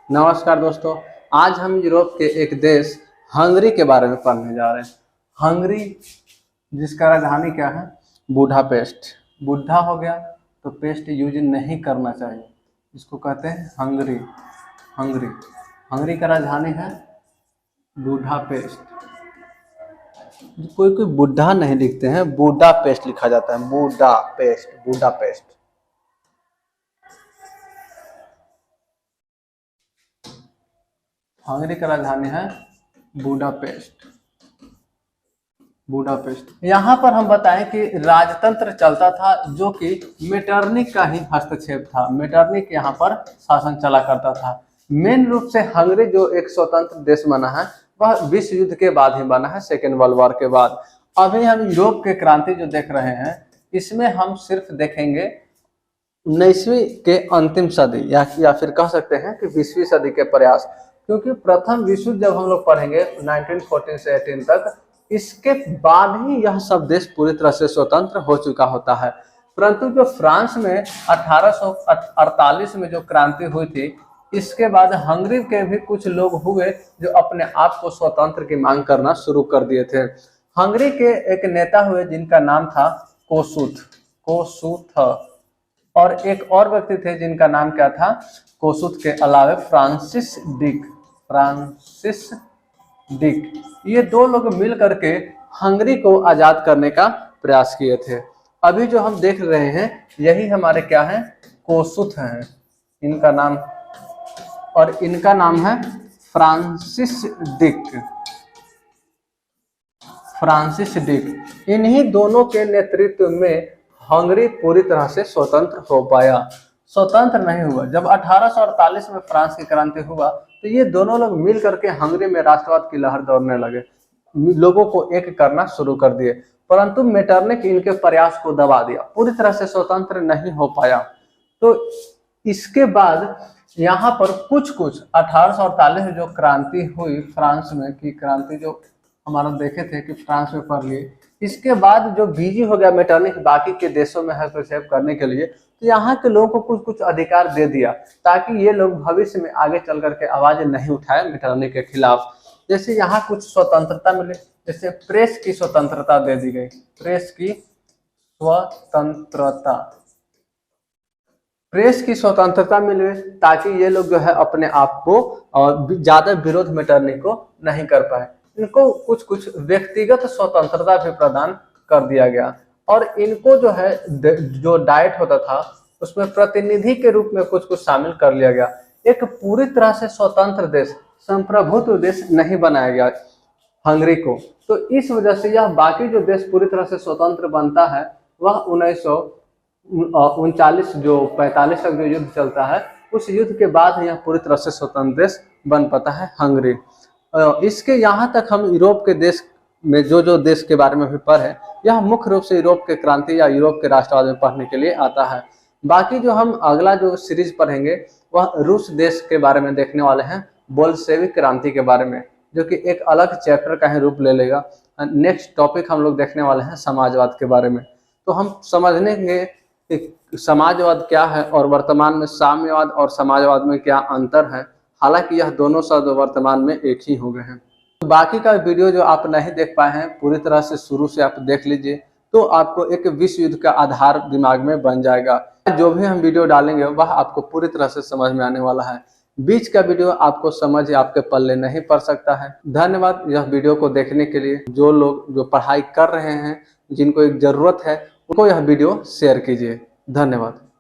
नमस्कार दोस्तों, आज हम यूरोप के एक देश हंगरी के बारे में पढ़ने जा रहे हैं। हंगरी जिसका राजधानी क्या है? बुडापेस्ट। बुढ़ा हो गया तो पेस्ट यूज नहीं करना चाहिए, इसको कहते हैं हंगरी। हंगरी हंगरी का राजधानी है बुडापेस्ट। कोई कोई बुढ़ा नहीं लिखते हैं, बुडापेस्ट लिखा जाता है। Budapest, Budapest. हंगरी का राजधानी है बुडापेस्ट। बुडापेस्ट। यहाँ पर हम बताएं कि राजतंत्र चलता था, जो कि मेटरनिक का ही हस्तक्षेप था। मेटरनिक यहाँ पर शासन चला करता था। मेन रूप से हंगरी जो एक स्वतंत्र देश बना है वह विश्व युद्ध के बाद ही बना है, सेकेंड वर्ल्ड वॉर के बाद। अभी हम यूरोप के क्रांति जो देख रहे हैं, इसमें हम सिर्फ देखेंगे 19वीं के अंतिम सदी या फिर कह सकते हैं कि 20वीं सदी के प्रयास। क्योंकि प्रथम विश्व युद्ध जब हम लोग पढ़ेंगे 1914 से 18 तक, इसके बाद ही यह सब देश पूरी तरह से स्वतंत्र हो चुका होता है। परंतु जो फ्रांस में 1848 में जो क्रांति हुई थी, इसके बाद हंगरी के भी कुछ लोग हुए जो अपने आप को स्वतंत्र की मांग करना शुरू कर दिए थे। हंगरी के एक नेता हुए जिनका नाम था कोसुथ, और एक और व्यक्ति थे जिनका नाम क्या था? कोसुथ के अलावे फ्रांसिस डिक। ये दो लोग मिल करके हंगरी को आजाद करने का प्रयास किए थे। अभी जो हम देख रहे हैं यही हमारे क्या है? कोसुथ हैं इनका नाम, और इनका नाम है फ्रांसिस डिक। इन्हीं दोनों के नेतृत्व में हंगरी पूरी तरह से स्वतंत्र हो पाया। स्वतंत्र नहीं हुआ। जब 1848 में फ्रांस की क्रांति हुआ तो ये दोनों लोग मिल करके हंगरी में राष्ट्रवाद की लहर दौड़ने लगे, लोगों को एक करना शुरू कर दिए। परंतु मेटरनिक इनके प्रयास को दबा दिया, पूरी तरह से स्वतंत्र नहीं हो पाया। तो इसके बाद यहाँ पर कुछ 1848 में जो क्रांति हुई फ्रांस में की क्रांति, जो हमारा देखे थे कि फ्रांस में पढ़ लिए, इसके बाद जो बिजी हो गया मेटरनिक बाकी के देशों में हस्तक्षेप करने के लिए, तो यहाँ के लोगों को कुछ अधिकार दे दिया ताकि ये लोग भविष्य में आगे चल करके आवाज नहीं उठाए मेटरनिक के खिलाफ। जैसे यहाँ कुछ स्वतंत्रता मिले, जैसे प्रेस की स्वतंत्रता दे दी गई। प्रेस की स्वतंत्रता मिले ताकि ये लोग जो है अपने आप को ज्यादा विरोध मेटरनिक को नहीं कर पाए। इनको कुछ व्यक्तिगत स्वतंत्रता भी प्रदान कर दिया गया, और इनको जो है जो डाइट होता था उसमें प्रतिनिधि के रूप में कुछ शामिल कर लिया गया। एक पूरी तरह से स्वतंत्र देश, संप्रभुत्व देश नहीं बनाया गया हंगरी को। तो इस वजह से यह बाकी जो देश पूरी तरह से स्वतंत्र बनता है वह 1939 जो 45 तक जो युद्ध चलता है, उस युद्ध के बाद यह पूरी तरह से स्वतंत्र देश बन पाता है हंगरी। इसके यहाँ तक हम यूरोप के देश में जो देश के बारे में भी पढ़े, यह मुख्य रूप से यूरोप के क्रांति या यूरोप के राष्ट्रवाद में पढ़ने के लिए आता है। बाकी जो हम अगला जो सीरीज पढ़ेंगे वह रूस देश के बारे में देखने वाले हैं, बोल्शेविक क्रांति के बारे में, जो कि एक अलग चैप्टर का ही रूप ले लेगा। नेक्स्ट टॉपिक हम लोग देखने वाले हैं समाजवाद के बारे में। तो हम समझनेंगे कि समाजवाद क्या है और वर्तमान में साम्यवाद और समाजवाद में क्या अंतर है। हालांकि यह दोनों शब्द वर्तमान में एक ही हो गए हैं। तो बाकी का वीडियो जो आप नहीं देख पाए हैं, पूरी तरह से शुरू से आप देख लीजिए, तो आपको एक विश्व युद्ध का आधार दिमाग में बन जाएगा। जो भी हम वीडियो डालेंगे वह आपको पूरी तरह से समझ में आने वाला है। बीच का वीडियो आपको समझ या आपके पल्ले नहीं पड़ सकता है। धन्यवाद यह वीडियो को देखने के लिए। जो लोग जो पढ़ाई कर रहे हैं, जिनको एक जरूरत है, उनको यह वीडियो शेयर कीजिए। धन्यवाद।